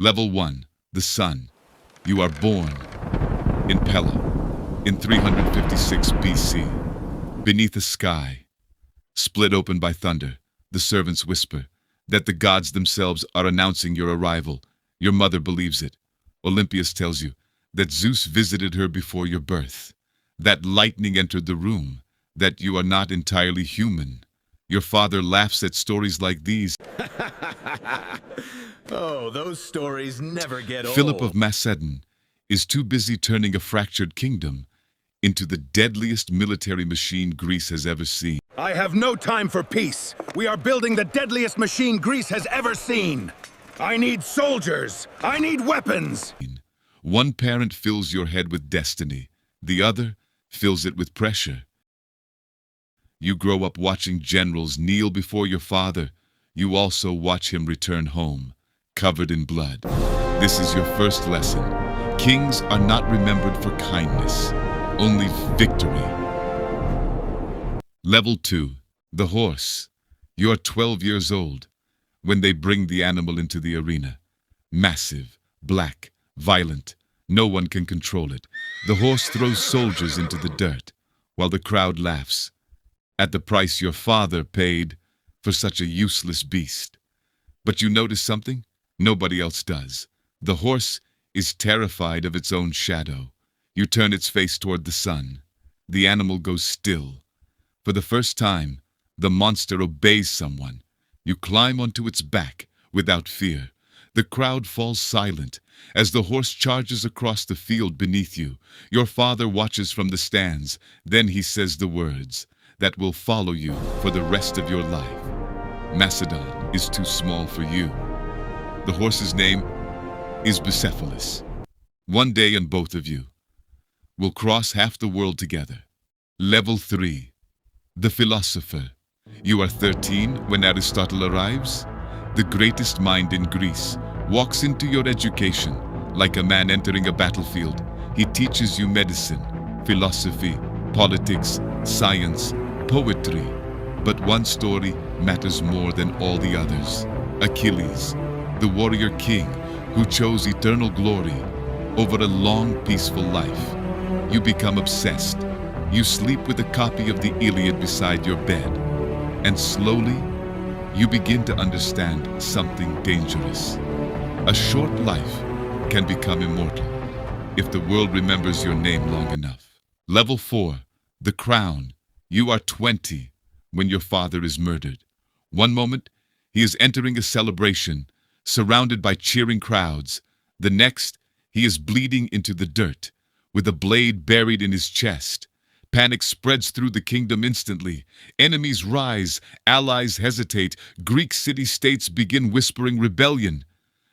Level 1. The Sun. You are born in Pella in 356 BC, beneath a sky split open by thunder. The servants whisper that the gods themselves are announcing your arrival. Your mother believes it. Olympias tells you that Zeus visited her before your birth, that lightning entered the room, that you are not entirely human. Your father laughs at stories like these. Oh, those stories never get old. Philip of Macedon is too busy turning a fractured kingdom into the deadliest military machine Greece has ever seen. I have no time for peace. We are building the deadliest machine Greece has ever seen. I need soldiers. I need weapons. One parent fills your head with destiny. The other fills it with pressure. You grow up watching generals kneel before your father. You also watch him return home, covered in blood. This is your first lesson. Kings are not remembered for kindness, only victory. Level 2. The Horse. You are 12 years old when they bring the animal into the arena. Massive, black, violent. No one can control it. The horse throws soldiers into the dirt, while the crowd laughs at the price your father paid for such a useless beast. But you notice something nobody else does. The horse is terrified of its own shadow. You turn its face toward the sun. The animal goes still. For the first time, the monster obeys someone. You climb onto its back without fear. The crowd falls silent as the horse charges across the field beneath you. Your father watches from the stands. Then he says the words that will follow you for the rest of your life. Macedon is too small for you. The horse's name is Bucephalus. One day, and both of you will cross half the world together. Level 3. The Philosopher. You are 13 when Aristotle arrives. The greatest mind in Greece walks into your education like a man entering a battlefield. He teaches you medicine, philosophy, politics, science, poetry. But one story matters more than all the others. Achilles, the warrior king who chose eternal glory over a long, peaceful life. You become obsessed. You sleep with a copy of the Iliad beside your bed. And slowly, you begin to understand something dangerous. A short life can become immortal if the world remembers your name long enough. Level 4. The Crown. You are 20 when your father is murdered. One moment, he is entering a celebration, surrounded by cheering crowds. The next, he is bleeding into the dirt, with a blade buried in his chest. Panic spreads through the kingdom instantly. Enemies rise, allies hesitate. Greek city-states begin whispering rebellion.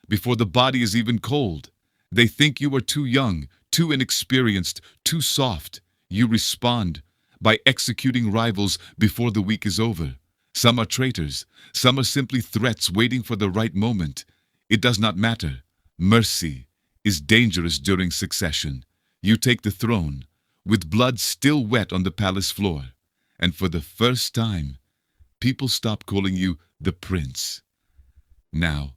Before the body is even cold, they think you are too young, too inexperienced, too soft. You respond by executing rivals before the week is over. Some are traitors, some are simply threats waiting for the right moment. It does not matter. Mercy is dangerous during succession. You take the throne, with blood still wet on the palace floor. And for the first time, people stop calling you the prince. Now,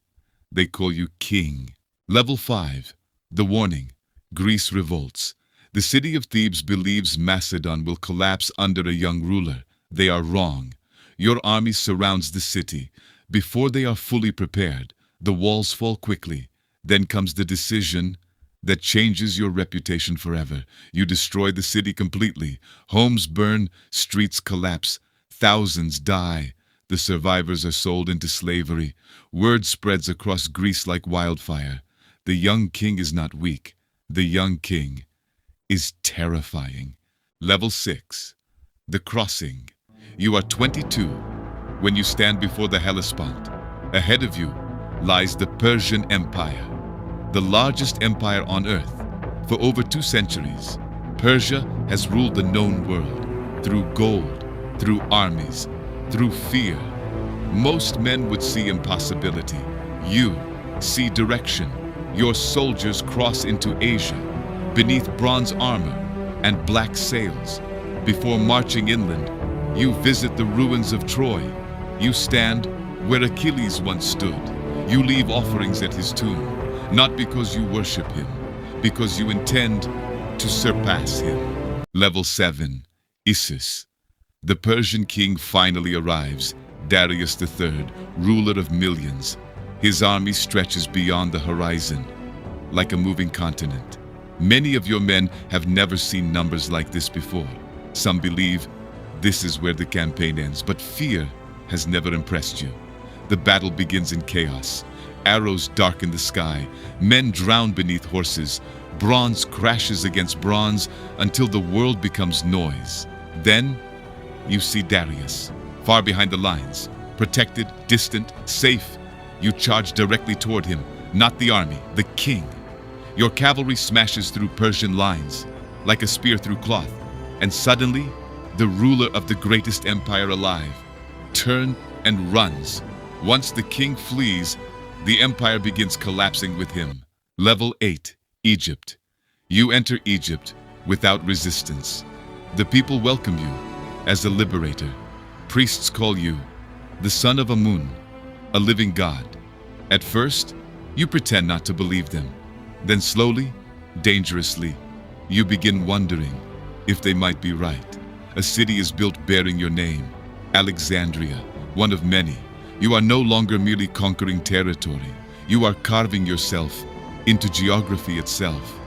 they call you king. Level 5. The Warning. Greece revolts. The city of Thebes believes Macedon will collapse under a young ruler. They are wrong. Your army surrounds the city. Before they are fully prepared, the walls fall quickly. Then comes the decision that changes your reputation forever. You destroy the city completely. Homes burn, streets collapse, thousands die. The survivors are sold into slavery. Word spreads across Greece like wildfire. The young king is not weak. The young king is terrifying. Level 6. The Crossing. You are 22 when you stand before the Hellespont. Ahead of you lies the Persian Empire, the largest empire on earth. For over 2 centuries, Persia has ruled the known world through gold, through armies, through fear. Most men would see impossibility. You see direction. Your soldiers cross into Asia beneath bronze armor and black sails. Before marching inland, you visit the ruins of Troy. You stand where Achilles once stood. You leave offerings at his tomb. Not because you worship him, because you intend to surpass him. Level 7. Isis. The Persian king finally arrives, Darius III, ruler of millions. His army stretches beyond the horizon, like a moving continent. Many of your men have never seen numbers like this before. Some believe this is where the campaign ends, but fear has never impressed you. The battle begins in chaos. Arrows darken the sky. Men drown beneath horses. Bronze crashes against bronze until the world becomes noise. Then you see Darius, far behind the lines, protected, distant, safe. You charge directly toward him, not the army, the king. Your cavalry smashes through Persian lines, like a spear through cloth, and suddenly, the ruler of the greatest empire alive turns and runs. Once the king flees, the empire begins collapsing with him. Level 8, Egypt. You enter Egypt without resistance. The people welcome you as a liberator. Priests call you the son of Amun, a living god. At first, you pretend not to believe them. Then slowly, dangerously, you begin wondering if they might be right. A city is built bearing your name, Alexandria, one of many. You are no longer merely conquering territory. You are carving yourself into geography itself.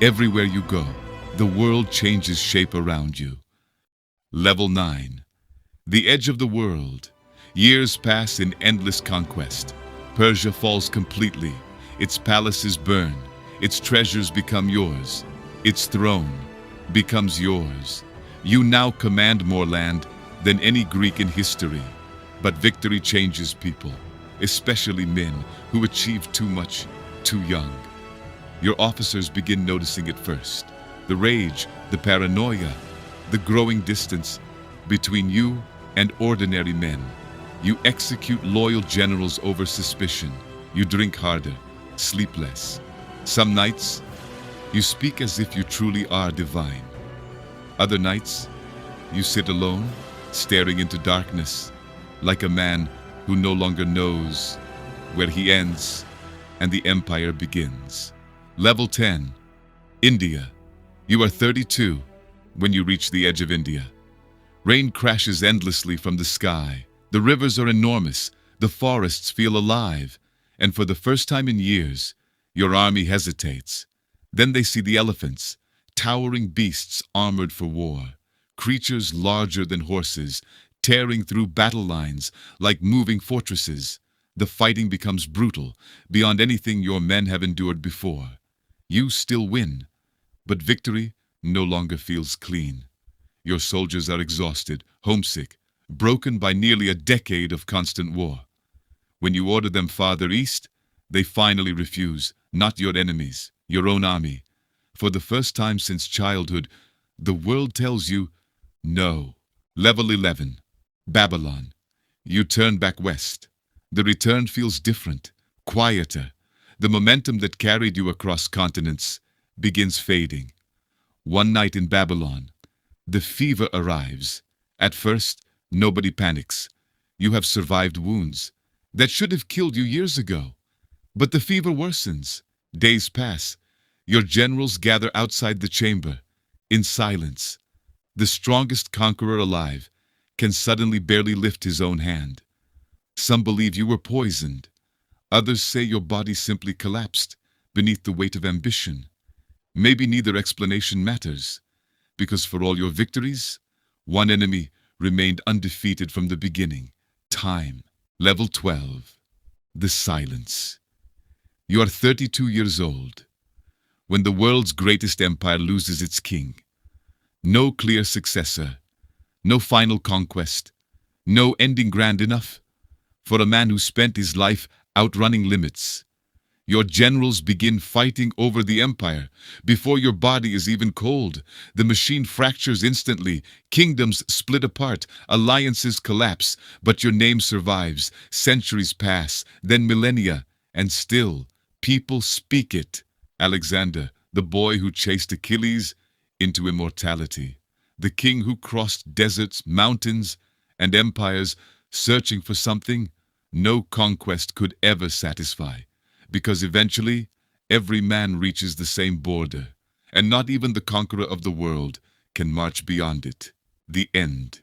Everywhere you go, the world changes shape around you. Level 9. The edge of the world. Years pass in endless conquest. Persia falls completely. Its palaces burn. Its treasures become yours. Its throne becomes yours. You now command more land than any Greek in history. But victory changes people, especially men who achieve too much, too young. Your officers begin noticing it first. The rage, the paranoia, the growing distance between you and ordinary men. You execute loyal generals over suspicion. You drink harder, sleep less. Some nights, you speak as if you truly are divine. Other nights, you sit alone, staring into darkness, like a man who no longer knows where he ends and the empire begins. Level 10. India. You are 32 when you reach the edge of India. Rain crashes endlessly from the sky. The rivers are enormous. The forests feel alive. And for the first time in years, your army hesitates. Then they see the elephants, towering beasts armored for war. Creatures larger than horses, tearing through battle lines like moving fortresses. The fighting becomes brutal, beyond anything your men have endured before. You still win, but victory no longer feels clean. Your soldiers are exhausted, homesick, broken by nearly a decade of constant war. When you order them farther east, they finally refuse, not your enemies, your own army. For the first time since childhood, the world tells you, no. Level 11. Babylon. You turn back west. The return feels different, quieter. The momentum that carried you across continents begins fading. One night in Babylon, the fever arrives. At first, nobody panics. You have survived wounds that should have killed you years ago. But the fever worsens. Days pass. Your generals gather outside the chamber, in silence. The strongest conqueror alive can suddenly barely lift his own hand. Some believe you were poisoned. Others say your body simply collapsed beneath the weight of ambition. Maybe neither explanation matters, because for all your victories, one enemy remained undefeated from the beginning: time. Level 12. The silence. You are 32 years old, when the world's greatest empire loses its king. No clear successor, no final conquest, no ending grand enough for a man who spent his life outrunning limits. Your generals begin fighting over the empire before your body is even cold. The machine fractures instantly, kingdoms split apart, alliances collapse, but your name survives. Centuries pass, then millennia, and still people speak it. Alexander, the boy who chased Achilles into immortality. The king who crossed deserts, mountains, and empires, searching for something no conquest could ever satisfy. Because eventually, Every man reaches the same border, and not even the conqueror of the world can march beyond it. The end.